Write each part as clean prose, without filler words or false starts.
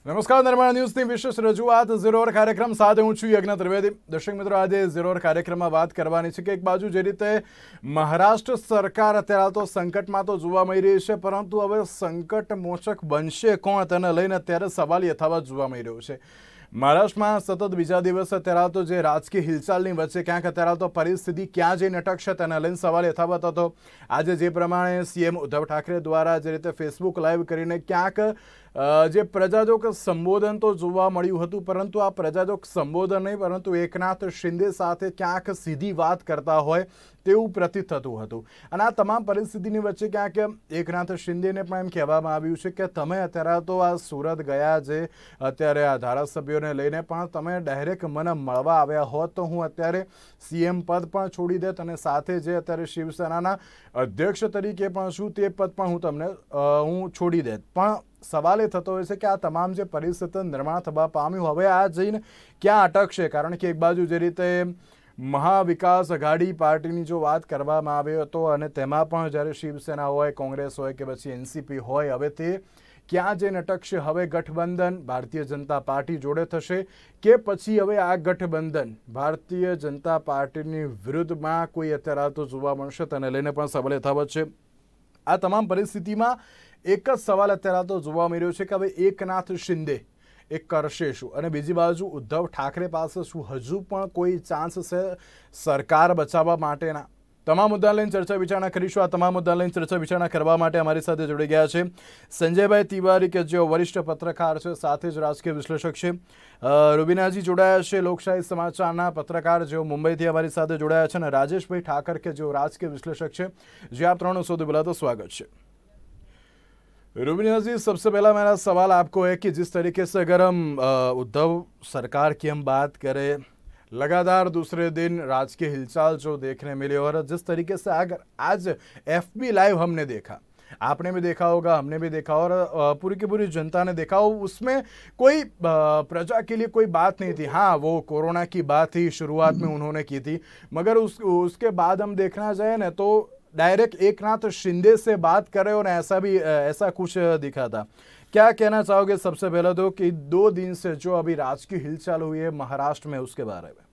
નમસ્કાર, નિર્માણ ન્યૂઝની વિશેષ રજૂઆત ઝીરો અવર કાર્યક્રમ સાથે હું છું યજ્ઞ ત્રિવેદી. દર્શક મિત્રો, આજે ઝીરો અવર કાર્યક્રમમાં વાત કરવાની છે કે એક બાજુ જે રીતે મહારાષ્ટ્ર સરકાર અત્યારે તો સંકટમાં તો જોવા મળી રહી છે, પરંતુ હવે સંકટ મોચક બનશે કોણ તેને લઈને અત્યારે સવાલ યથાવત જોવા મળી રહ્યો છે. મહારાષ્ટ્રમાં સતત બીજા દિવસે અત્યારે તો જે રાજકીય હિલચાલની વચ્ચે ક્યાંક અત્યારે તો પરિસ્થિતિ ક્યાં જઈને અટકશે તેને લઈને સવાલ યથાવત હતો. આજે જે પ્રમાણે સીએમ ઉદ્ધવ ઠાકરે દ્વારા જે રીતે ફેસબુક લાઈવ કરીને ક્યાંક જે પ્રજાજોગ સંબોધન તો જોવા મળ્યું હતું, પરંતુ આ પ્રજાજોગ સંબોધન નહીં પરંતુ એકનાથ શિંદે સાથે ક્યાંક સીધી વાત કરતા હોય તેવું પ્રતીત થતું હતું. અને આ તમામ પરિસ્થિતિની વચ્ચે ક્યાંક એકનાથ શિંદેને પણ એમ કહેવામાં આવ્યું છે કે તમે અત્યારે તો આ સુરત ગયા જે અત્યારે આ ધારાસભ્યોને લઈને પણ તમે ડાયરેક્ટ મને મળવા આવ્યા હોત તો હું અત્યારે સીએમ પદ પણ છોડી દેત અને સાથે જે અત્યારે શિવસેનાના અધ્યક્ષ તરીકે પણ છું તે પદ પણ હું છોડી દેત. પણ સવાલ એ થતો હોય છે કે આ તમામ જે પરિસ્થિતિ નિર્માણ થવા પામ્યું હવે આ જઈને ક્યાં અટકશે? કારણ કે એક બાજુ જે રીતે મહાવિકાસ આઘાડી પાર્ટીની જો વાત કરવામાં આવ્યો હતો અને તેમાં પણ જ્યારે શિવસેના હોય, કોંગ્રેસ હોય કે પછી એનસીપી હોય, હવે તે ક્યાં જઈને અટકશે? હવે ગઠબંધન ભારતીય જનતા પાર્ટી જોડે થશે કે પછી હવે આ ગઠબંધન ભારતીય જનતા પાર્ટીની વિરુદ્ધમાં કોઈ અત્યારે તો જોવા મળશે તેને લઈને પણ સવાલ યથાવત છે. આ તમામ પરિસ્થિતિમાં એક જ સવાલ અત્યારે તો જોવા મળી રહ્યો છે કે હવે એકનાથ શિંદે એ કરશે શું અને બીજી બાજુ ઉદ્ધવ ઠાકરે પાસે શું હજુ પણ કોઈ ચાન્સ છે સરકાર બચાવવા માટેના? તમામ મુદ્દા લઈને ચર્ચા વિચારણા કરીશું. આ તમામ મુદ્દા લઈને ચર્ચા વિચારણા કરવા માટે અમારી સાથે જોડી ગયા છે સંજયભાઈ તિવારી કે જેઓ વરિષ્ઠ પત્રકાર છે, સાથે જ રાજકીય વિશ્લેષક છે. રૂબીનાજી જોડાયા છે લોકશાહી સમાચારના પત્રકાર જેઓ મુંબઈથી અમારી સાથે જોડાયા છે, અને રાજેશભાઈ ઠાકર કે જેઓ રાજકીય વિશ્લેषक છે. जी आप ત્રણનું સૌથી પહેલા તો સ્વાગત છે. रुबीना जी, सबसे पहला मेरा सवाल आपको है कि जिस तरीके से अगर हम उद्धव सरकार की हम बात करें, लगातार दूसरे दिन राजकीय हिलचाल जो देखने मिली और जिस तरीके से अगर आज एफबी लाइव हमने देखा, आपने भी देखा होगा, हमने भी देखा और पूरी की पूरी जनता ने देखा, उसमें कोई प्रजा के लिए कोई बात नहीं थी. हाँ, वो कोरोना की बात ही शुरुआत में उन्होंने की थी, मगर उसके बाद हम देखना जाए ना तो डायरेक्ट एकनाथ शिंदे से बात करें और ऐसा कुछ दिखा था. क्या कहना चाहोगे सबसे पहले तो कि 2 दिन से जो अभी राजकीय हिलचाल हुई है महाराष्ट्र में उसके बारे में?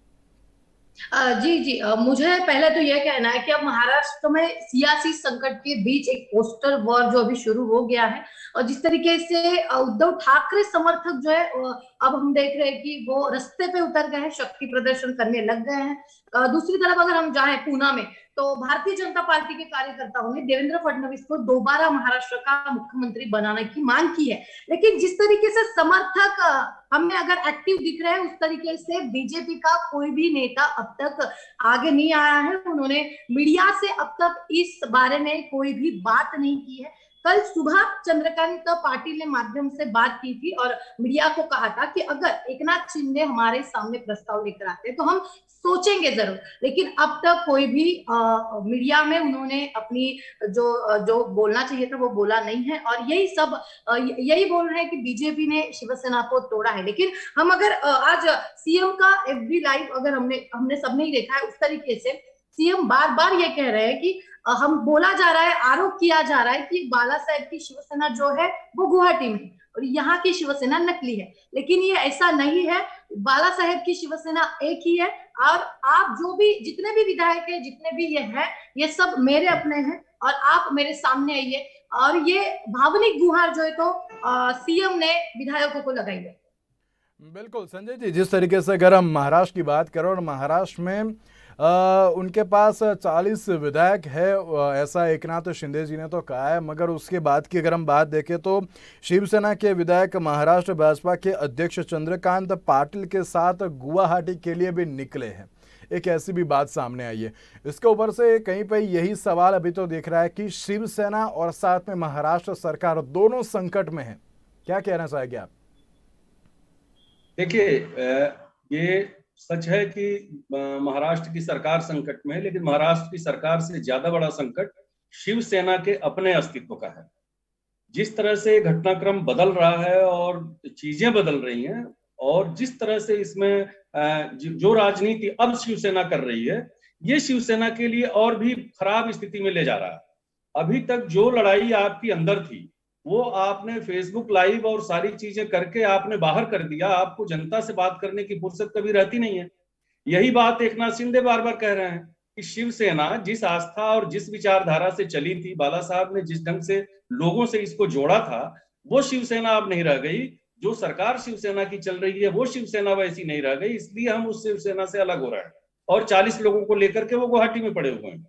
जी, मुझे पहले तो यह कहना है कि अब महाराष्ट्र में सियासी संकट के बीच एक पोस्टर वॉर जो अभी शुरू हो गया है और जिस तरीके से उद्धव ठाकरे समर्थक जो है अब हम देख रहे हैं कि वो रास्ते पे उतर गए हैं, शक्ति प्रदर्शन करने लग गए हैं. दूसरी तरफ अगर हम जाएं पूना में तो भारतीय जनता पार्टी के कार्यकर्ताओं ने देवेंद्र फडणवीस को दोबारा महाराष्ट्र का मुख्यमंत्री बनाने की मांग की है. लेकिन जिस तरीके से समर्थक हमें अगर एक्टिव दिख रहे हैं उस तरीके से बीजेपी का कोई भी नेता अब तक आगे नहीं आया है. उन्होंने मीडिया से अब तक इस बारे में कोई भी बात नहीं की है. कल सुबह चंद्रकांत पाटिल ने माध्यम से बात की थी और मीडिया को कहा था कि अगर एकनाथ शिंदे हमारे सामने प्रस्ताव लेकर आते तो हम सोचेंगे जरूर. लेकिन अब तक कोई भी मीडिया में उन्होंने अपनी जो बोलना चाहिए था वो बोला नहीं है और यही बोल रहे हैं कि बीजेपी ने शिवसेना को तोड़ा है. लेकिन हम अगर आज सीएम का एफबी लाइव अगर हमने सबने ही देखा है, उस तरीके से सीएम बार बार ये कह रहे हैं कि हम बोला जा रहा है, आरोप किया जा रहा है कि बाला साहेब की शिवसेना जो है वो गुवाहाटी में और यहाँ की शिवसेना नकली है. लेकिन ये ऐसा नहीं है. बाला साहेब की शिवसेना एक ही है और आप जो भी जितने भी विधायक है, जितने भी ये हैं, ये सब मेरे अपने हैं और आप मेरे सामने आइए. और ये भावनिक गुहार जो है तो सीएम ने विधायकों को लगाई है. बिल्कुल संजय जी, जिस तरीके से अगर हम महाराष्ट्र की बात करें और महाराष्ट्र में उनके पास 40 विधायक है, ऐसा एकनाथ शिंदे जी ने तो कहा है, मगर उसके बाद की अगर हम बात देखें तो शिवसेना के विधायक महाराष्ट्र भाजपा के अध्यक्ष चंद्रकांत पाटिल के साथ गुवाहाटी के लिए भी निकले हैं. एक ऐसी भी बात सामने आई है. इसके ऊपर से कहीं पर यही सवाल अभी तो देख रहा है कि शिवसेना और साथ में महाराष्ट्र सरकार दोनों संकट में है. क्या कहना चाहेंगे आप? देखिए, ये सच है कि महाराष्ट्र की सरकार संकट में है, लेकिन महाराष्ट्र की सरकार से ज्यादा बड़ा संकट शिवसेना के अपने अस्तित्व का है. जिस तरह से घटनाक्रम बदल रहा है और चीजें बदल रही हैं और जिस तरह से इसमें जो राजनीति अब शिवसेना कर रही है, ये शिवसेना के लिए और भी खराब स्थिति में ले जा रहा है. अभी तक जो लड़ाई आपकी अंदर थी वो आपने फेसबुक लाइव और सारी चीजें करके आपने बाहर कर दिया। आपको जनता से बात करने की फुर्सत कभी रहती नहीं है। यही बात एकनाथ शिंदे बार बार कह रहे हैं कि शिवसेना जिस आस्था और जिस विचारधारा से चली थी, बाला साहब ने जिस ढंग से लोगों से इसको जोड़ा था, वो शिवसेना अब नहीं रह गई। जो सरकार शिवसेना की चल रही है वो शिवसेना वैसी नहीं रह गई, इसलिए हम उस शिवसेना से अलग हो रहे हैं और 40 लोगों को लेकर के वो गुवाहाटी में पड़े हुए हैं।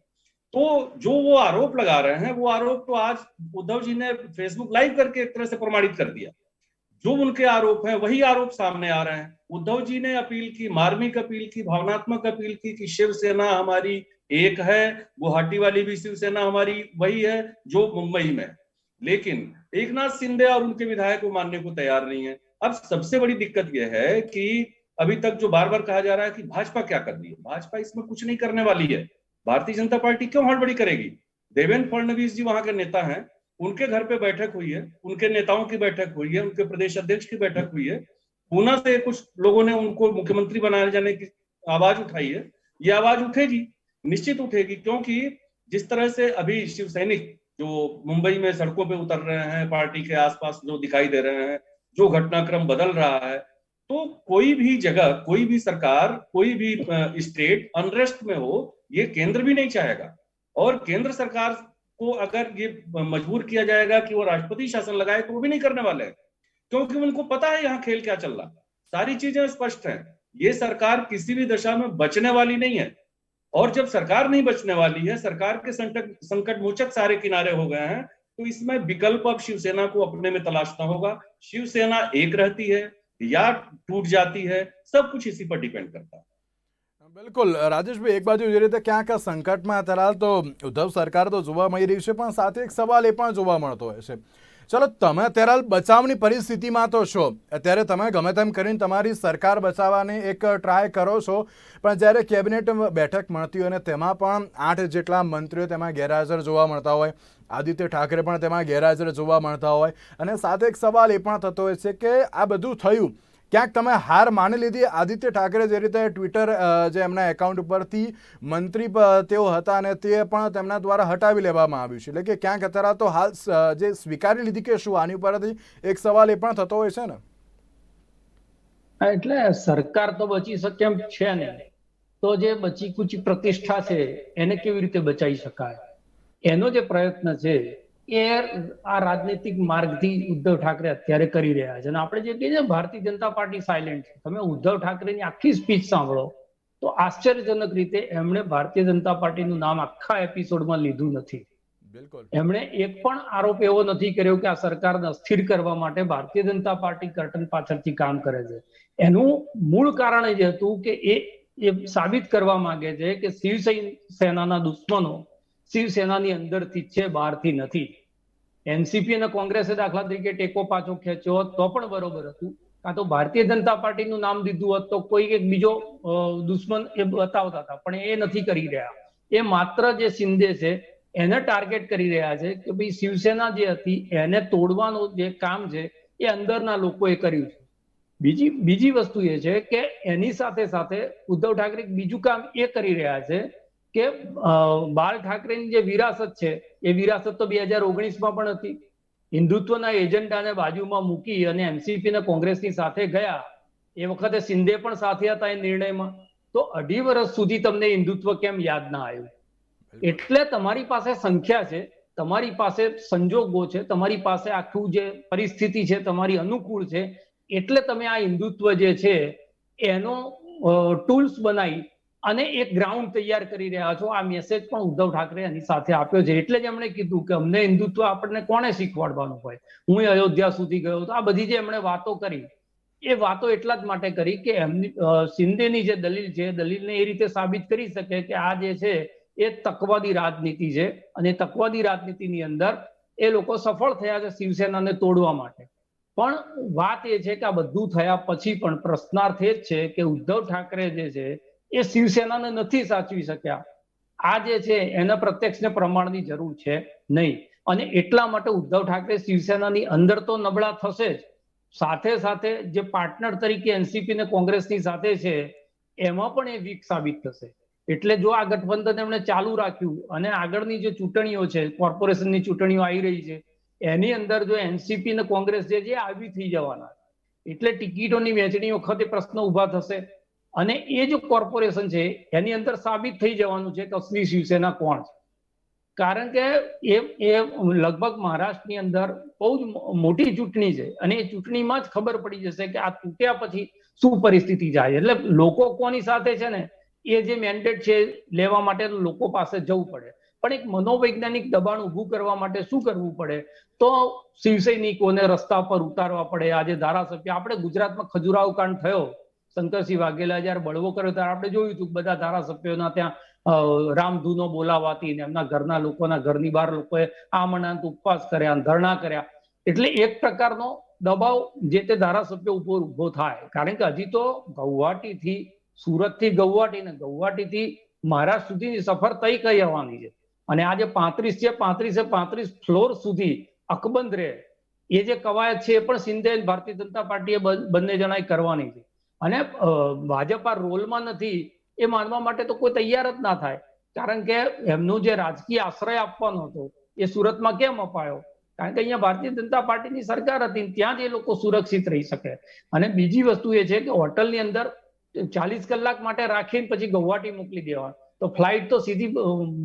तो जो वो आरोप लगा रहे हैं, वो आरोप तो आज उद्धव जी ने फेसबुक लाइव करके एक तरह से प्रमाणित कर दिया। जो उनके आरोप हैं वही आरोप सामने आ रहे हैं। उद्धव जी ने अपील की, मार्मिक अपील की, भावनात्मक अपील की कि शिवसेना हमारी एक है, गुवाहाटी वाली भी शिवसेना हमारी वही है जो मुंबई में। लेकिन एकनाथ शिंदे और उनके विधायक को मानने को तैयार नहीं है। अब सबसे बड़ी दिक्कत यह है कि अभी तक जो बार बार कहा जा रहा है कि भाजपा क्या कर रही है, भाजपा इसमें कुछ नहीं करने वाली है। भारतीय जनता पार्टी क्यों हड़बड़ी करेगी? देवेंद्र फडणवीस जी वहां के नेता हैं, उनके घर पे बैठक हुई है, उनके नेताओं की बैठक हुई है, उनके प्रदेश अध्यक्ष की बैठक हुई है। पूना से कुछ लोगों ने उनको मुख्यमंत्री बनाए जाने की आवाज उठाई है। ये आवाज उठेगी, निश्चित उठेगी, क्योंकि जिस तरह से अभी शिव सैनिक जो मुंबई में सड़कों पे उतर रहे हैं, पार्टी के आसपास जो दिखाई दे रहे हैं, जो घटनाक्रम बदल रहा है, तो कोई भी जगह, कोई भी सरकार, कोई भी स्टेट अनरेस्ट में हो, ये केंद्र भी नहीं चाहेगा। और केंद्र सरकार को अगर ये मजबूर किया जाएगा कि वो राष्ट्रपति शासन लगाए तो वो भी नहीं करने वाले हैं, क्योंकि उनको पता है यहाँ खेल क्या चल रहा। सारी चीजें स्पष्ट हैं। ये सरकार किसी भी दशा में बचने वाली नहीं है। और जब सरकार नहीं बचने वाली है, सरकार के संकट मोचक सारे किनारे हो गए हैं, तो इसमें विकल्प अब शिवसेना को अपने में तलाशना होगा। शिवसेना एक रहती है या टूट जाती है, सब कुछ इसी पर डिपेंड करता है। બિલકુલ રાજેશભાઈ, એક બાજુ જે રીતે ક્યાંક સંકટમાં અત્યારે તો ઉદ્ધવ સરકાર તો જોવા મળી રહી છે, પણ સાથે એક સવાલ એ પણ જોવા મળતો હોય છે, ચલો તમે અત્યારે બચાવની પરિસ્થિતિમાં તો છો, અત્યારે તમે ગમે તેમ કરીને તમારી સરકાર બચાવવાની એક ટ્રાય કરો છો, પણ જ્યારે કેબિનેટ બેઠક મળતી હોય અને તેમાં પણ 8 જેટલા મંત્રીઓ તેમાં ગેરહાજર જોવા મળતા હોય, આદિત્ય ઠાકરે પણ તેમાં ગેરહાજર જોવા મળતા હોય, અને સાથે એક સવાલ એ પણ થતો હોય છે કે આ બધું થયું, ક્યાંક તમે હાર માની લીધી? આદિત્ય ઠાકરે જે રીતે ટ્વિટર જે એમના એકાઉન્ટ ઉપરથી મંત્રી તેઓ હતા અને તે પણ તેમના દ્વારા હટાવી લેવામાં આવ્યું છે, એટલે કે ક્યાંક અત્યારે તો હાલ જે સ્વીકારી લીધી કે શું? આની ઉપરથી એક સવાલ એ પણ થતો હોય છે ને. એટલે સરકાર તો બચી શકે એમ છે નહીં, તો જે બચી કુચી પ્રતિષ્ઠા છે એને કેવી રીતે બચાવી શકાય? એનો જે પ્રયત્ન છે એ આ રાજનૈતિક માર્ગથી ઉદ્ધવ ઠાકરે અત્યારે કરી રહ્યા છે. અને આપણે જે કહીએ ભારતીય જનતા પાર્ટી સાયલેન્ટ છે, તમે ઉદ્ધવ ઠાકરેની આખી સ્પીચ સાંભળો તો આશ્ચર્યજનક રીતે એમણે ભારતીય જનતા પાર્ટીનું નામ આખા એપિસોડમાં લીધું નથી. બિલકુલ. એમણે એક પણ આરોપ એવો નથી કર્યો કે આ સરકારને અસ્થિર કરવા માટે ભારતીય જનતા પાર્ટી કર્ટન પાછળથી કામ કરે છે. એનું મૂળ કારણ એ જ હતું કે એ સાબિત કરવા માંગે છે કે શિવસેનાના દુશ્મનો શિવસેનાની અંદરથી છે, બહારથી નથી. એનસીપી અને કોંગ્રેસે દાખલા તરીકે ટેકો પાછો ખેંચ્યો હોત તો પણ બરોબર હતું, કાં તો ભારતીય જનતા પાર્ટીનું નામ દીધું હોત તો કોઈ એક બીજો દુશ્મન એ બતાવતા હતા, પણ એ નથી કરી રહ્યા. એ માત્ર જે શિંદે છે એને ટાર્ગેટ કરી રહ્યા છે કે ભાઈ શિવસેના જે હતી એને તોડવાનું જે કામ છે એ અંદરના લોકોએ કર્યું છે. બીજી વસ્તુ એ છે કે એની સાથે સાથે ઉદ્ધવ ઠાકરે બીજું કામ એ કરી રહ્યા છે કે બાલ ઠાકરેની જે વિરાસત છે એ વિરાસત તો 2019માં પણ હતી. હિન્દુત્વના એજન્ડાને બાજુમાં મૂકી અને એનસીપી ને કોંગ્રેસની સાથે ગયા. એ વખતે શિંદે પણ સાથે હતા એ નિર્ણયમાં. તો 2.5 વર્ષ સુધી તમને હિન્દુત્વ કેમ યાદ ના આવ્યું? એટલે તમારી પાસે સંખ્યા છે, તમારી પાસે સંજોગો છે, તમારી પાસે આખું જે પરિસ્થિતિ છે તમારી અનુકૂળ છે, એટલે તમે આ હિન્દુત્વ જે છે એનો ટૂલ્સ બનાવી અને એક ગ્રાઉન્ડ તૈયાર કરી રહ્યા છો. આ મેસેજ પણ ઉદ્ધવ ઠાકરે એની સાથે આપ્યો છે. એટલે જ એમણે કીધું કે અમને હિન્દુત્વ આપણને કોણે શીખવાડવાનું હોય? હું અયોધ્યા સુધી ગયો તો આ બધી જે એમણે વાતો કરી એ વાતો એટલા જ માટે કરી કે એમની શિંદેની જે દલીલ છે, દલીલને એ રીતે સાબિત કરી શકે કે આ જે છે એ તકવાદી રાજનીતિ છે, અને તકવાદી રાજનીતિની અંદર એ લોકો સફળ થયા છે શિવસેનાને તોડવા માટે. પણ વાત એ છે કે આ બધું થયા પછી પણ પ્રશ્નાર્થ એ જ છે કે ઉદ્ધવ ઠાકરે જે છે એ શિવસેનાને નથી સાચવી શક્યા. આ જે છે એના પ્રત્યક્ષ ને પ્રમાણની જરૂર છે નહીં, અને એટલા માટે ઉદ્ધવ ઠાકરે શિવસેનાની અંદર તો નબળા થશે જ, સાથે સાથે જે પાર્ટનર તરીકે એનસીપી ને કોંગ્રેસની સાથે છે એમાં પણ એ વીક સાબિત થશે. એટલે જો આ ગઠબંધન એમણે ચાલુ રાખ્યું અને આગળની જે ચૂંટણીઓ છે, કોર્પોરેશનની ચૂંટણીઓ આવી રહી છે, એની અંદર જો એનસીપી ને કોંગ્રેસ જે છે આવી થઈ જવાના, એટલે ટિકિટોની વહેંચણી વખતે પ્રશ્ન ઉભા થશે અને એ જો કોર્પોરેશન છે એની અંદર સાબિત થઈ જવાનું છે કે અસલી શિવસેના કોણ છે. કારણ કે એ લગભગ મહારાષ્ટ્રની અંદર બહુ જ મોટી ચૂંટણી છે અને એ ચૂંટણીમાં જ ખબર પડી જશે કે આ તૂટ્યા પછી શું પરિસ્થિતિ જાય. એટલે લોકો કોની સાથે છે ને એ જે મેન્ડેટ છે લેવા માટે લોકો પાસે જવું પડે, પણ એક મનોવૈજ્ઞાનિક દબાણ ઊભું કરવા માટે શું કરવું પડે તો શિવસૈનિકોને રસ્તા પર ઉતારવા પડે. આજે ધારાસભ્ય આપણે ગુજરાતમાં ખજુરાહો કાંડ થયો, શંકરસિંહ વાઘેલા જયારે બળવો કર્યો ત્યારે આપણે જોયું હતું બધા ધારાસભ્યોના ત્યાં રામધૂનો બોલાવાતી ને એમના ઘરના લોકોના ઘરની બહાર લોકોએ આમરણાંત ઉપવાસ કર્યા, ધરણા કર્યા. એટલે એક પ્રકારનો દબાવ જે તે ધારાસભ્ય ઉપર ઉભો થાય. કારણ કે હજી તો ગૌહાટીથી સુરતથી ગૌહાટી ને ગૌહાટીથી મહારાષ્ટ્ર સુધીની સફર તય કરી આવવાની છે અને આ જે 35 છે 35 ફ્લોર સુધી અકબંધ રહે એ જે કવાયત છે એ પણ શિંદે ભારતીય જનતા પાર્ટીએ બંને જણાએ કરવાની છે અને ભાજપા રોલમાં નથી એ માનવા માટે તો કોઈ તૈયાર જ ના થાય. કારણ કે એમનું જે રાજકીય આશ્રય આપવાનો હતો એ સુરતમાં કેમ અપાયો? કારણ કે અહીંયા ભારતીય જનતા પાર્ટીની સરકાર હતી, ત્યાં જ એ લોકો સુરક્ષિત રહી શકે. અને બીજી વસ્તુ એ છે કે હોટલની અંદર 40 કલાક માટે રાખીને પછી ગૌહાટી મોકલી દેવા, તો ફ્લાઇટ તો સીધી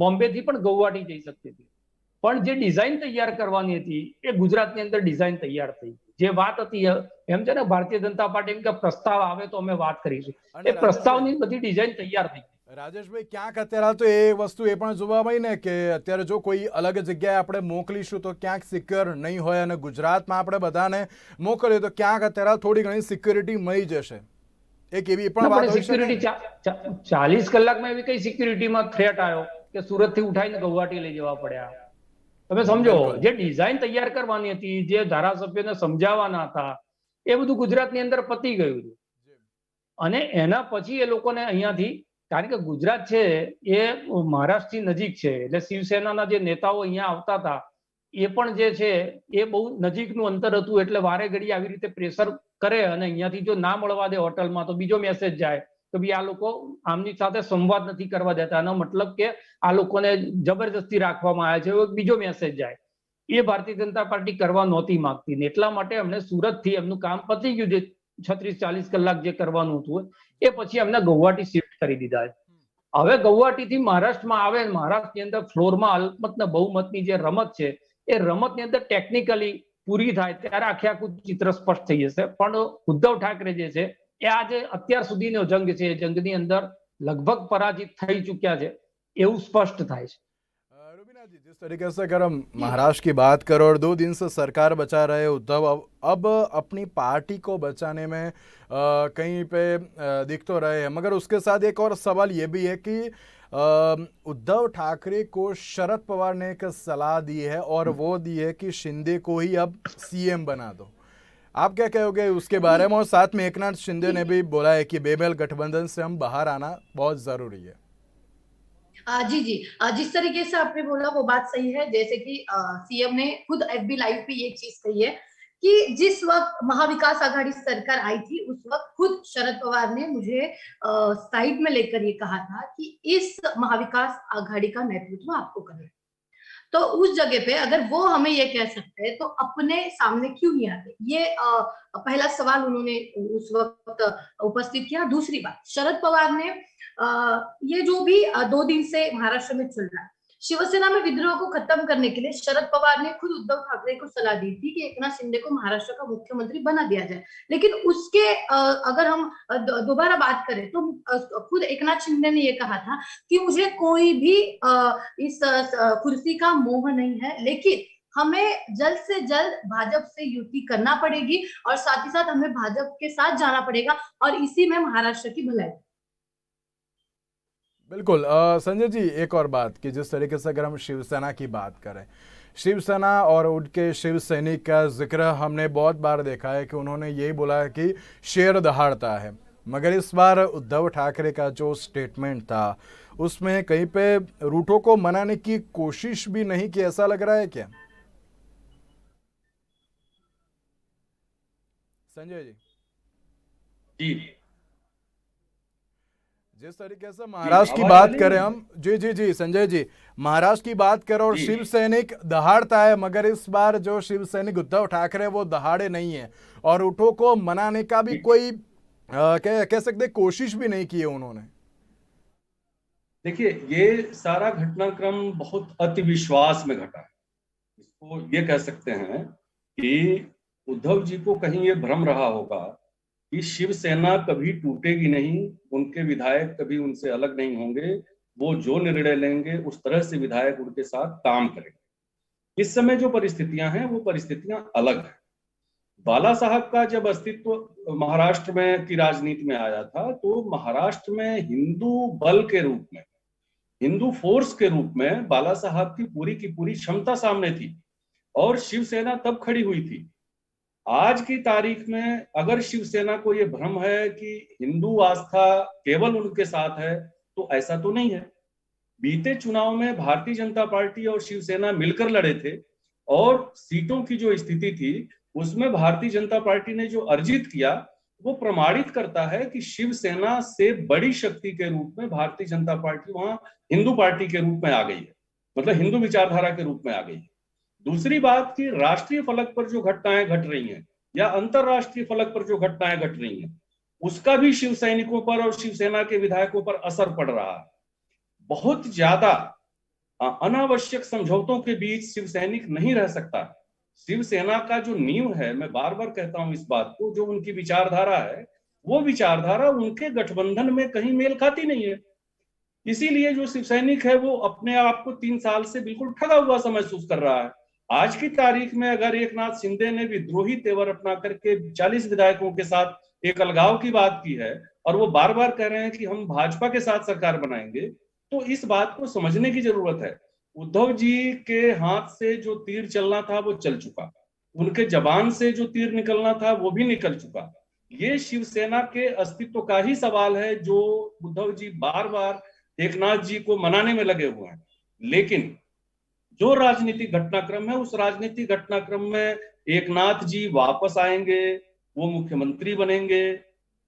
બોમ્બે થી પણ ગૌહાટી જઈ શકતી હતી. પણ જે ડિઝાઇન તૈયાર કરવાની હતી એ ગુજરાતની અંદર ડિઝાઇન તૈયાર થઈ. જે વાત હતી એમ છે ને ભારતીય જનતા પાર્ટી કે પ્રસ્તાવ આવે તો અમે વાત કરીશું, એ પ્રસ્તાવની બધી ડિઝાઇન તૈયાર થઈ. રાજેશભાઈ, ક્યાંક અત્યારે તો એ વસ્તુ એ પણ જોવા મળી ને કે અત્યારે જો કોઈ અલગ જગ્યાએ આપણે મોકલીશું તો ક્યાંક સિક્યોર નહીં હોય અને ગુજરાતમાં આપણે બધાને મોકલીએ તો ક્યાંક અત્યારે થોડી ઘણી સિક્યોરિટી મળી જશે. એક એવી પણ વાત હોય સિક્યુરિટી 40 કલાકમાં એવી કઈ સિક્યુરિટીમાં થ્રેટ આવ્યો કે સુરત થી ઉઠાઈને ગૌહાટી લઈ જવા પડ્યા? તમે સમજો, જે ડિઝાઇન તૈયાર કરવાની હતી, જે ધારાસભ્યોને સમજાવવાના હતા, એ બધું ગુજરાતની અંદર પતી ગયું હતું. અને એના પછી એ લોકોને અહીંયાથી, કારણ કે ગુજરાત છે એ મહારાષ્ટ્રથી નજીક છે એટલે શિવસેનાના જે નેતાઓ અહીંયા આવતા હતા એ પણ જે છે એ બહુ નજીકનું અંતર હતું એટલે વારે ઘડી આવી રીતે પ્રેશર કરે અને અહીંયાથી જો ના મળવા દે હોટલમાં તો બીજો મેસેજ જાય કે ભાઈ આ લોકો આમની સાથે સંવાદ નથી કરવા દેતા, એનો મતલબ કે આ લોકોને જબરજસ્તી રાખવામાં આવ્યા છે, એવો બીજો મેસેજ જાય. એ ભારતીય જનતા પાર્ટી કરવા નહોતી માંગતી ને એટલા માટે એમને સુરતથી એમનું કામ પતી ગયું છે 36-40 કલાક જે કરવાનું હતું એ પછી એમને ગૌહાટી શિફ્ટ કરી દીધા છે. હવે ગૌહાટીથી મહારાષ્ટ્રમાં આવે, મહારાષ્ટ્રની અંદર ફ્લોરમાં અલ્પમત ને બહુમતની જે રમત છે એ રમતની અંદર ટેકનિકલી પૂરી થાય ત્યારે આખું ચિત્ર સ્પષ્ટ થઈ જશે. પણ ઉદ્ધવ ઠાકરે જે છે એ આજે અત્યાર સુધીનો જંગ છે એ જંગની અંદર લગભગ पराजित થઈ ચુક્યા છે એવું સ્પષ્ટ થાય છે. रुबीना जी, जिस तरीके से अगर हम महाराष्ट्र की बात करें और 2 दिन से सरकार बचा रहे उद्धव, अब अपनी पार्टी को बचाने में कहीं पे दिख तो रहे हैं, मगर उसके साथ एक और सवाल ये भी है कि उद्धव ठाकरे को शरद पवार ने एक सलाह दी है और वो दी है कि शिंदे को ही अब सीएम बना दो. आप क्या कहोगे उसके बारे में? और साथ में एकनाथ शिंदे ने भी बोला है कि बेमेल गठबंधन से हम बाहर आना बहुत जरूरी है. जी जी, जिस तरीके से आपने बोला वो बात सही है. जैसे कि सीएम ने खुद एफबी लाइव पे ये चीज कही है कि जिस वक्त महाविकास आघाड़ी सरकार आई थी उस वक्त खुद शरद पवार ने मुझे साइड में लेकर ये कहा था कि इस महाविकास आघाड़ी का नेतृत्व आपको करना. तो उस जगह पे अगर वो हमें ये कह सकते हैं तो अपने सामने क्यों नहीं आते? ये पहला सवाल उन्होंने उस वक्त उपस्थित किया. दूसरी बात, शरद पवार ने ये जो भी 2 दिन से महाराष्ट्र में चल रहा है, शिवसेना में विद्रोह को खत्म करने के लिए शरद पवार ने खुद उद्धव ठाकरे को सलाह दी थी कि एकनाथ शिंदे को महाराष्ट्र का मुख्यमंत्री बना दिया जाए. लेकिन उसके अगर हम दोबारा बात करें तो खुद एकनाथ शिंदे ने ये कहा था कि मुझे कोई भी इस कुर्सी का मोह नहीं है, लेकिन हमें जल्द से जल्द भाजपा से युति करना पड़ेगी और साथ ही साथ हमें भाजपा के साथ जाना पड़ेगा और इसी में महाराष्ट्र की भलाई. बिल्कुल. संजय जी, एक और बात कि जिस तरीके से अगर हम शिवसेना की बात करें, शिवसेना और उनके शिव सैनिक का जिक्र हमने बहुत बार देखा है कि उन्होंने यही बोला है कि शेर दहाड़ता है, मगर इस बार उद्धव ठाकरे का जो स्टेटमेंट था उसमें कहीं पे रूठों को मनाने की कोशिश भी नहीं की, ऐसा लग रहा है क्या संजय जी? जी जिस तरीके से महाराष्ट्र की आवाज बात वाली करें नहीं हम, जी जी जी संजय जी, महाराष्ट्र की बात करें और जी। शिव सैनिक दहाड़ता है, मगर इस बार जो शिव सैनिक उद्धव ठाकरे वो दहाड़े नहीं है और उठो को मनाने का भी कोई कह सकते हैं, कोशिश भी नहीं की है उन्होंने। देखिए, ये सारा घटनाक्रम बहुत अति विश्वास में घटा है। इसको ये कह सकते हैं कि उद्धव जी को कहीं ये भ्रम रहा होगा कि शिवसेना कभी टूटेगी नहीं, उनके विधायक कभी उनसे अलग नहीं होंगे, वो जो निर्णय लेंगे उस तरह से विधायक उनके साथ काम करेंगे। इस समय जो परिस्थितियां हैं वो परिस्थितियां अलग हैं। बाला साहब का जब अस्तित्व महाराष्ट्र में की राजनीति में आया था, तो महाराष्ट्र में हिंदू बल के रूप में, हिंदू फोर्स के रूप में बाला साहब की पूरी क्षमता सामने थी और शिवसेना तब खड़ी हुई थी। आज की तारीख में अगर शिवसेना को यह भ्रम है कि हिंदू आस्था केवल उनके साथ है, तो ऐसा तो नहीं है। बीते चुनाव में भारतीय जनता पार्टी और शिवसेना मिलकर लड़े थे और सीटों की जो स्थिति थी उसमें भारतीय जनता पार्टी ने जो अर्जित किया वो प्रमाणित करता है कि शिवसेना से बड़ी शक्ति के रूप में भारतीय जनता पार्टी वहां हिंदू पार्टी के रूप में आ गई है, मतलब हिंदू विचारधारा के रूप में आ गई है। दूसरी बात कि राष्ट्रीय फलक पर जो घटनाएं घट रही हैं या अंतरराष्ट्रीय फलक पर जो घटनाएं घट रही हैं, उसका भी शिव सैनिकों पर और शिवसेना के विधायकों पर असर पड़ रहा है। बहुत ज्यादा अनावश्यक समझौतों के बीच शिव सैनिक नहीं रह सकता। शिवसेना का जो नींव है, मैं बार बार कहता हूं इस बात को, जो उनकी विचारधारा है, वो विचारधारा उनके गठबंधन में कहीं मेल खाती नहीं है। इसीलिए जो शिव सैनिक है वो अपने आप को 3 साल से बिल्कुल ठगा हुआ सा महसूस कर रहा है। आज की तारीख में अगर एकनाथ शिंदे ने विद्रोही तेवर अपना करके 40 विधायकों के साथ एक अलगाव की बात की है और वो बार बार कह रहे हैं कि हम भाजपा के साथ सरकार बनाएंगे, तो इस बात को समझने की जरूरत है। उद्धव जी के हाथ से जो तीर चलना था वो चल चुका, उनके जबान से जो तीर निकलना था वो भी निकल चुका। ये शिवसेना के अस्तित्व का ही सवाल है जो उद्धव जी बार बार एकनाथ जी को मनाने में लगे हुए हैं। लेकिन जो राजनीतिक घटनाक्रम है, उस राजनीतिक घटनाक्रम में एकनाथ जी वापस आएंगे, वो मुख्यमंत्री बनेंगे,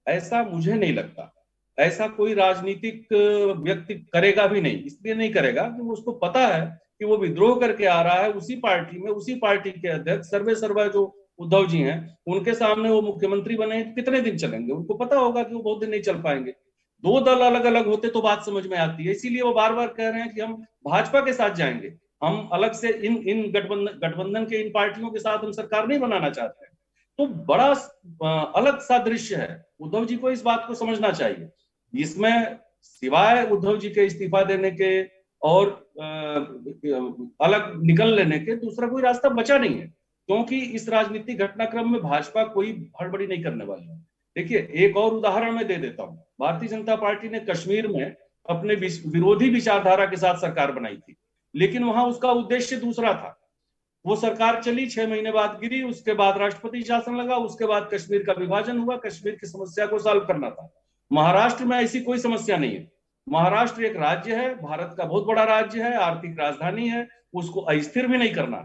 ऐसा मुझे नहीं लगता। ऐसा कोई राजनीतिक व्यक्ति करेगा भी नहीं। इसलिए नहीं करेगा कि उसको पता है कि वो विद्रोह करके आ रहा है उसी पार्टी में, उसी पार्टी के अध्यक्ष सर्वे सर्वा जो उद्धव जी हैं, उनके सामने वो मुख्यमंत्री बने तो कितने दिन चलेंगे। उनको पता होगा कि वो बहुत दिन नहीं चल पाएंगे। दो दल अलग अलग होते तो बात समझ में आती है। इसीलिए वो बार बार कह रहे हैं कि हम भाजपा के साथ जाएंगे, हम अलग से इन गठबंधन के इन पार्टियों के साथ हम सरकार नहीं बनाना चाहते हैं। तो बड़ा अलग सा दृश्य है। उद्धव जी को इस बात को समझना चाहिए। इसमें सिवाय उद्धव जी के इस्तीफा देने के और अलग निकल लेने के दूसरा कोई रास्ता बचा नहीं है, क्योंकि इस राजनीतिक घटनाक्रम में भाजपा कोई हड़बड़ी नहीं करने वाली है। देखिए, एक और उदाहरण मैं दे देता हूं। भारतीय जनता पार्टी ने कश्मीर में अपने विरोधी विचारधारा के साथ सरकार बनाई थी, लेकिन वहां उसका उद्देश्य दूसरा था। वो सरकार चली, 6 महीने बाद गिरी, उसके बाद राष्ट्रपति शासन लगा, उसके बाद कश्मीर का विभाजन हुआ, कश्मीर की समस्या को सॉल्व करना था। महाराष्ट्र में ऐसी कोई समस्या नहीं है। महाराष्ट्र एक राज्य है, भारत का बहुत बड़ा राज्य है, आर्थिक राजधानी है, उसको अस्थिर भी नहीं करना।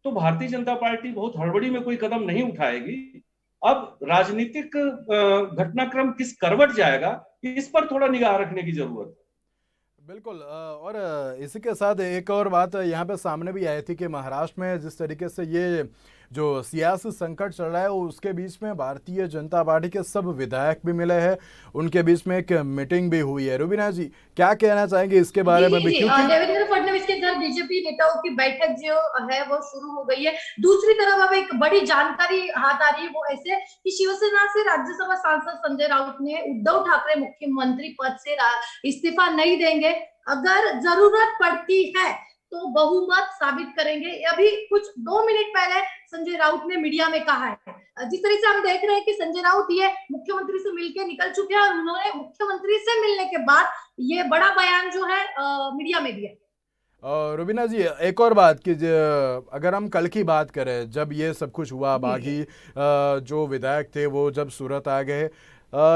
तो भारतीय जनता पार्टी बहुत हड़बड़ी में कोई कदम नहीं उठाएगी। अब राजनीतिक घटनाक्रम किस करवट जाएगा, इस पर थोड़ा निगाह रखने की जरूरत है। बिल्कुल। और इसी के साथ एक और बात यहाँ पे सामने भी आई थी कि महाराष्ट्र में जिस तरीके से ये जो सियासी संकट चल रहा है उसके बीच में भारतीय जनता पार्टी के सब विधायक भी मिले हैं, उनके बीच में एक मीटिंग भी हुई है। रुबीना जी, क्या कहना चाहेंगे इसके बारे में भी? क्योंकि देवेंद्र फडणवीस के घर बीजेपी नेताओं की बैठक जो है वो शुरू हो गई है। दूसरी तरफ अब एक बड़ी जानकारी हाथ आ रही है, वो ऐसे कि शिवसेना से राज्यसभा सांसद संजय राउत ने उद्धव ठाकरे मुख्यमंत्री पद से इस्तीफा नहीं देंगे, अगर जरूरत पड़ती है तो बहुमत साबित करेंगे। अभी कुछ 2 मिनट पहले संजय राउत ने मीडिया में कहा है। जिस तरह से हम देख रहे हैं कि संजय राउत ये मुख्यमंत्री से मिलकर निकल चुके हैं और उन्होंने मुख्यमंत्री से मिलने के बाद ये बड़ा बयान जो है मीडिया में दिया। रुबीना जी, एक और बात कि अगर हम कल की बात करें, जब ये सब कुछ हुआ, बागी जो विधायक थे वो जब सूरत आ गए,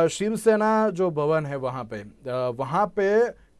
शिवसेना जो भवन है वहाँ पे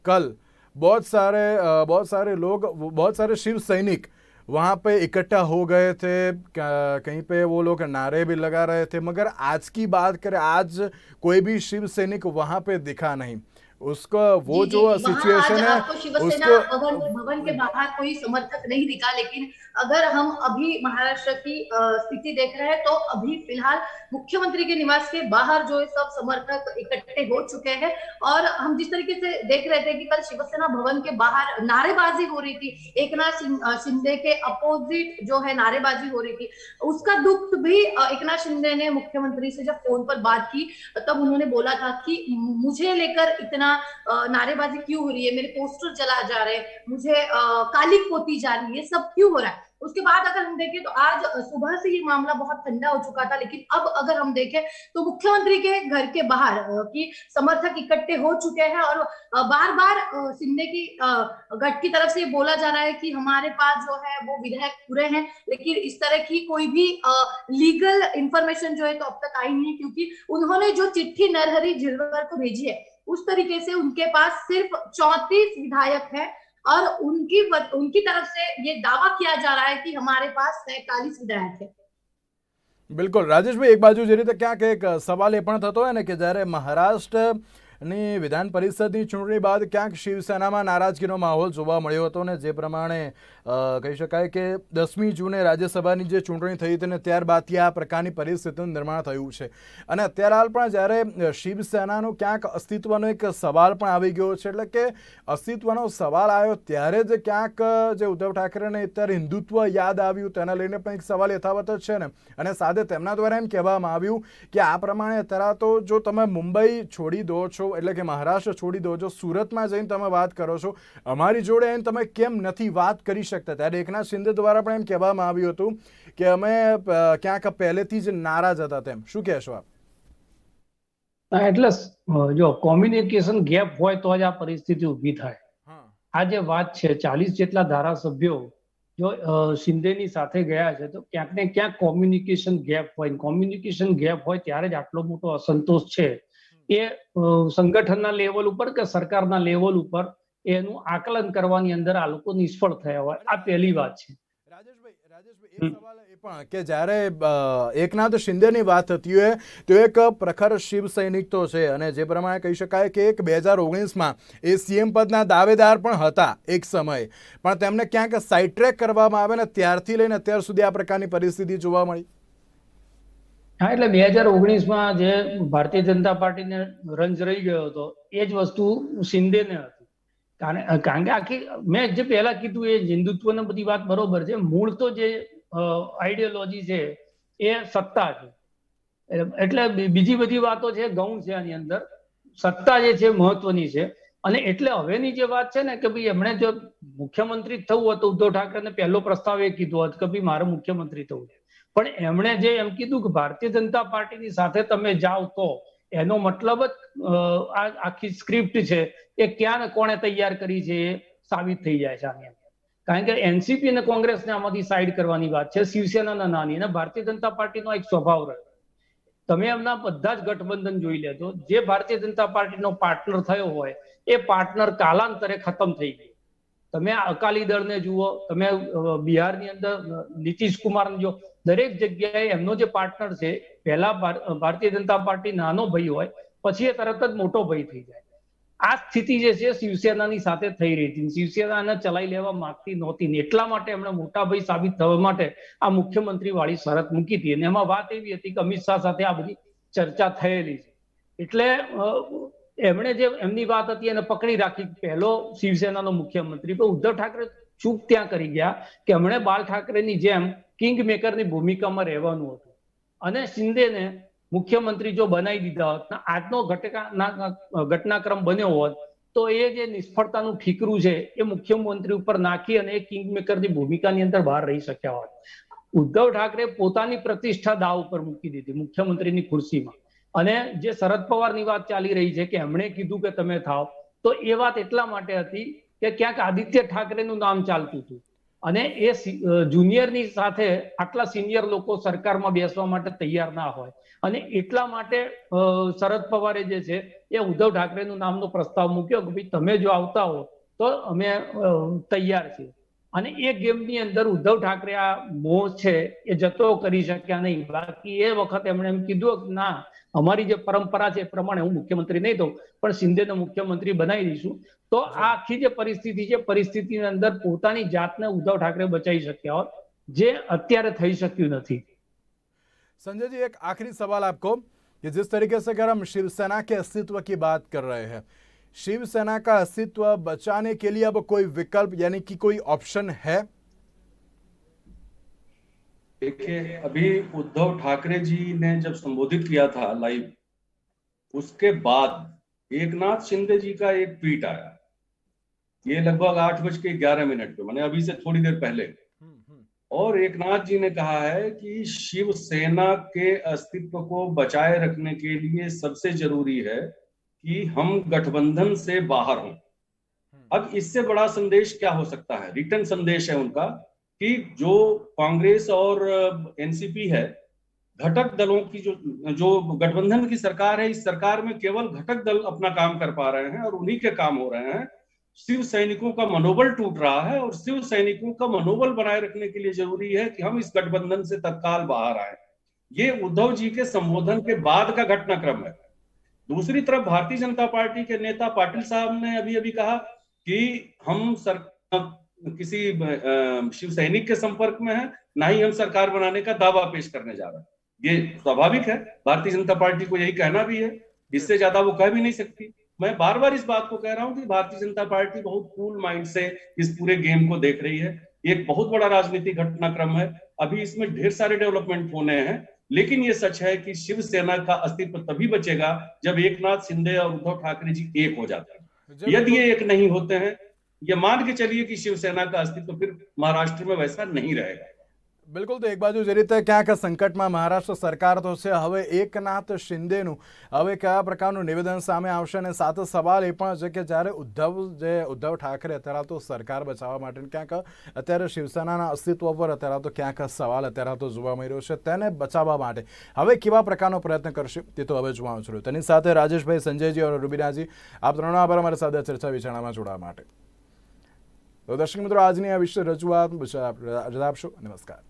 कल बहुत सारे लोग, बहुत सारे शिव सैनिक वहाँ पे इकट्ठा हो गए थे। कहीं पे वो लोग नारे भी लगा रहे थे, मगर आज की बात करें, आज कोई भी शिव सैनिक वहाँ पे दिखा नहीं। उसका वो जी जो जी, वहां आज सिचुएशन है आपको शिवसेना उसको भवन के बाहर कोई समर्थक नहीं दिखा, लेकिन अगर हम अभी महाराष्ट्र की स्थिति देख रहे हैं तो अभी फिलहाल मुख्यमंत्री के निवास के बाहर जो है सब समर्थक इकट्ठे हो चुके हैं। और हम जिस तरीके से देख रहे थे कि कल शिवसेना भवन के बाहर नारेबाजी हो रही थी, एकनाथ शिंदे के अपोजिट जो है नारेबाजी हो रही थी, उसका दुख भी एकनाथ शिंदे ने मुख्यमंत्री से जब फोन पर बात की तब उन्होंने बोला था कि मुझे लेकर इतना नारेबाजी क्यों हो रही है, मेरे पोस्टर जला जा रहे हैं, मुझे काली पोती जा रही है, ये सब क्यों हो रहा है। उसके बाद अगर हम देखें तो आज सुबह से ये मामला बहुत ठंडा हो चुका था, लेकिन अब अगर हम देखें तो मुख्यमंत्री के घर के बाहर की समर्थक इकट्ठे हो चुके हैं और बार बार शिंदे की गठ की तरफ से बोला जा रहा है कि हमारे पास जो है वो विधायक पूरे हैं, लेकिन इस तरह की कोई भी लीगल इंफॉर्मेशन जो है तो अब तक आई नहीं है, क्योंकि उन्होंने जो चिट्ठी नरहरि झिरवल को भेजी है उस तरीके से उनके पास सिर्फ 34 विधायक है और उनकी तरफ से ये दावा किया जा रहा है कि हमारे पास 43 विधायक है। બિલકુલ રાજેશભાઈ, એક બાજુ જે રીતે ક્યાંક એક સવાલ એ પણ થતો હોય ને કે જ્યારે મહારાષ્ટ્રની વિધાન પરિષદની ચૂંટણી બાદ ક્યાંક શિવસેનામાં નારાજગીનો માહોલ જોવા મળ્યો હતો ને જે પ્રમાણે કહી શકાય કે 10મી જૂને રાજ્યસભાની જે ચૂંટણી થઈ હતી ને ત્યારબાદથી આ પ્રકારની પરિસ્થિતિનું નિર્માણ થયું છે અને અત્યારે હાલ પણ જ્યારે શિવસેનાનું ક્યાંક અસ્તિત્વનો એક સવાલ પણ આવી ગયો છે, એટલે કે અસ્તિત્વનો સવાલ આવ્યો ત્યારે જ ક્યાંક જે ઉદ્ધવ ઠાકરેને અત્યારે હિન્દુત્વ યાદ આવ્યું તેના લઈને પણ એક સવાલ યથાવત જ છે ને, અને સાથે તેમના દ્વારા એમ કહેવામાં આવ્યું કે આ પ્રમાણે અત્યારે તો જો તમે મુંબઈ છોડી દો છો એટલે કે મહારાષ્ટ્ર છોડી દો છો, સુરતમાં જઈને તમે વાત કરો છો, અમારી જોડે એને તમે કેમ નથી વાત કરી શકતા। ત્યારે એકનાથ શિંદે દ્વારા પણ એમ કહેવામાં આવ્યું હતું કે અમે ક્યાંક પહેલેથી જ નારાજ હતા તેમ, શું કહેશો આપ? એટલે જો કોમ્યુનિકેશન ગેપ હોય તો જ આ પરિસ્થિતિ ઊભી થાય। આ જે વાત છે 40 જેટલા ધારાસભ્યો જો શિંદેની સાથે ગયા છે તો ક્યાંક ને ક્યાંક કોમ્યુનિકેશન ગેપ હોય, કોમ્યુનિકેશન ગેપ હોય ત્યારે જ આટલો મોટો અસંતોષ છે એ સંગઠનના લેવલ ઉપર કે સરકારના લેવલ ઉપર એનું આકલન કરવાની અંદર આ લોકો નિષ્ફળ થયા હોય, આ પહેલી વાત છે। રાજેશભાઈ એક સવાલ એ પણ કે જ્યારે એકનાથ શિંદેની વાત થતી હોય તો એક પ્રખર શિવ સૈનિક તો છે અને જે પ્રમાણે કહી શકાય કે એક 2019માં એ સીએમ પદના દાવેદાર પણ હતા એક સમયે, પણ તેમને ક્યાંક સાઇડ ટ્રેક કરવામાં આવે ને ત્યારથી લઈને અત્યાર સુધી આ પ્રકારની પરિસ્થિતિ જોવા મળી। હા, એટલે 2019માં જે ભારતીય જનતા પાર્ટીને રંજ રહી ગયો હતો એ જ વસ્તુ શિંદેને હતી, કારણ કે આખી મેં જે પહેલા કીધું એ હિન્દુત્વની બધી વાત બરોબર છે, મૂળ તો જે આઈડિયોલોજી છે એ સત્તા છે, એટલે બીજી બધી વાતો છે ગૌણ છે, આની અંદર સત્તા જે છે મહત્વની છે। અને એટલે હવેની જે વાત છે ને કે ભાઈ એમણે જો મુખ્યમંત્રી થવું હતું, ઉદ્ધવ ઠાકરેને પહેલો પ્રસ્તાવ એ કીધો હતો કે ભાઈ મારે મુખ્યમંત્રી થવું છે, પણ એમણે જે એમ કીધું કે ભારતીય જનતા પાર્ટીની સાથે તમે જાઓ તો એનો મતલબ જ આખી સ્ક્રિપ્ટ છે એ ક્યાં ને કોણે તૈયાર કરી છે એ સાબિત થઈ જાય છે આની અંદર, કારણ કે એનસીપી અને કોંગ્રેસને આમાંથી સાઈડ કરવાની વાત છે, શિવસેનાના નાની, અને ભારતીય જનતા પાર્ટીનો એક સ્વભાવ રહ્યો, તમે એમના બધા જ ગઠબંધન જોઈ લેજો, જે ભારતીય જનતા પાર્ટીનો પાર્ટનર થયો હોય એ પાર્ટનર કાલાંતરે ખતમ થઈ ગઈ। તમે અકાલી દળને જુઓ, તમે બિહારની અંદર નીતિશ કુમારને જુઓ, દરેક જગ્યાએ એમનો જે પાર્ટનર છે પહેલા ભારતીય જનતા પાર્ટી નાનો ભાઈ હોય પછી એ તરત જ મોટો ભાઈ થઈ જાય। આ સ્થિતિ જે છે શિવસેનાની સાથે થઈ રહી હતી, શિવસેનાને ચલાવી લેવા માંગતી નહોતી, એટલા માટે એમણે મોટા ભાઈ સાબિત થવા માટે આ મુખ્યમંત્રી વાળી શરત મૂકી હતી, અને એમાં વાત એવી હતી કે અમિત શાહ સાથે આ બધી ચર્ચા થયેલી છે, એટલે એમણે જે એમની વાત હતી એને પકડી રાખી પહેલો શિવસેનાનો મુખ્યમંત્રી। પણ ઉદ્ધવ ઠાકરે ચૂક ત્યાં કરી ગયા કે એમણે બાલ ઠાકરેની જેમ કિંગ મેકરની ભૂમિકામાં રહેવાનું હતું અને શિંદેને મુખ્યમંત્રી જો બનાવી દીધા હોત, આજનો ઘટનાક્રમ બન્યો હોત તો એ જે નિષ્ફળતાનું ઠીકરું છે એ મુખ્યમંત્રી ઉપર નાખી અને એ કિંગ મેકરની ભૂમિકાની અંદર બહાર રહી શક્યા હોત। ઉદ્ધવ ઠાકરે પોતાની પ્રતિષ્ઠા દાવ ઉપર મૂકી દીધી મુખ્યમંત્રીની ખુરશીમાં, અને જે શરદ પવારની વાત ચાલી રહી છે કે એમણે કીધું કે તમે થાવ, તો એ વાત એટલા માટે હતી કે ક્યાંક આદિત્ય ઠાકરેનું નામ ચાલતું હતું અને એ જુનિયરની સાથે આટલા સિનિયર લોકો સરકારમાં બેસવા માટે તૈયાર ના હોય, અને એટલા માટે શરદ પવારે જે છે એ ઉદ્ધવ ઠાકરેનું નામનો પ્રસ્તાવ મૂક્યો કે ભાઈ તમે જો આવતા હો તો અમે તૈયાર છીએ। અને એ ગેમની અંદર ઉદ્ધવ ઠાકરે આ મોહ છે એ જતો કરી શક્યા નહીં. બાકી એ વખતે એમણે એમ કીધું કે ના, અમારી જે પરંપરા છે એ પ્રમાણે હું મુખ્યમંત્રી નહીં થઉં પણ શિંદેને મુખ્યમંત્રી બનાવી દઈશું. તો આ આખી જે પરિસ્થિતિ છે, પરિસ્થિતિની અંદર પોતાની જાતને ઉદ્ધવ ઠાકરે બચાવી શક્યા હોત, જે અત્યારે થઈ શક્યું નથી. संजय जी, एक आखिरी सवाल आपको कि जिस तरीके से अगर हम शिवसेना के अस्तित्व की बात कर रहे हैं, शिवसेना का अस्तित्व बचाने के लिए अब कोई विकल्प यानी कि कोई ऑप्शन है? देखिए, अभी उद्धव ठाकरे जी ने जब संबोधित किया था लाइव, उसके बाद एकनाथ शिंदे जी का एक ट्वीट आया, ये लगभग 8:11 पे, मैंने अभी से थोड़ी देर पहले, और एकनाथ जी ने कहा है कि शिवसेना के अस्तित्व को बचाए रखने के लिए सबसे जरूरी है कि हम गठबंधन से बाहर हों। अब इससे बड़ा संदेश क्या हो सकता है? रिटर्न संदेश है उनका कि जो कांग्रेस और एनसीपी है, घटक दलों की जो गठबंधन की सरकार है, इस सरकार में केवल घटक दल अपना काम कर पा रहे हैं और उन्हीं के काम हो रहे हैं। शिव सैनिकों का मनोबल टूट रहा है और शिव सैनिकों का मनोबल बनाए रखने के लिए जरूरी है कि हम इस गठबंधन से तत्काल बाहर आए। ये उद्धव जी के संबोधन के बाद का घटनाक्रम है। दूसरी तरफ भारतीय जनता पार्टी के नेता पाटिल साहब ने अभी अभी कहा कि हम किसी शिव सैनिक के संपर्क में है, ना ही हम सरकार बनाने का दावा पेश करने जा रहे हैं। ये स्वाभाविक है, भारतीय जनता पार्टी को यही कहना भी है, इससे ज्यादा वो कह भी नहीं सकती। मैं बार बार इस बात को कह रहा हूं कि भारतीय जनता पार्टी बहुत कूल माइंड से इस पूरे गेम को देख रही है। एक बहुत बड़ा राजनीतिक घटनाक्रम है, अभी इसमें ढेर सारे डेवलपमेंट होने हैं, लेकिन ये सच है कि शिवसेना का अस्तित्व तभी बचेगा जब एकनाथ शिंदे और उद्धव ठाकरे जी एक हो जाते हैं। यदि ये एक नहीं होते हैं, ये मान के चलिए कि शिवसेना का अस्तित्व फिर महाराष्ट्र में वैसा नहीं रहेगा। बिल्कुल, तो एक बाजू જે રીતે ક્યાંક સંકટમાં મહારાષ્ટ્ર સરકાર તો છે, હવે એકનાથ શિંદેનું હવે કયા પ્રકારનું નિવેદન સામે આવશે? અને સાથે સવાલ એ પણ છે કે જ્યારે ઉદ્ધવ ઠાકરે અત્યારે તો સરકાર બચાવવા માટે ક્યાંક અત્યારે શિવસેનાના અસ્તિત્વ પર અત્યારે તો ક્યાંક સવાલ અત્યારે તો જોવા મળી રહ્યો છે, તેને બચાવવા માટે હવે કેવા પ્રકારનો પ્રયત્ન કરશે તે તો હવે જોવાનું છે। તેની સાથે રાજેશભાઈ, સંજયજી અને રૂબીનાજી, આપ ત્રણનો આભાર અમારી સાથે ચર્ચા વિચારણામાં જોડાવા માટે। તો દર્શક મિત્રો, આજની આ વિશેષ રજૂઆત રજા આપશો। નમસ્કાર।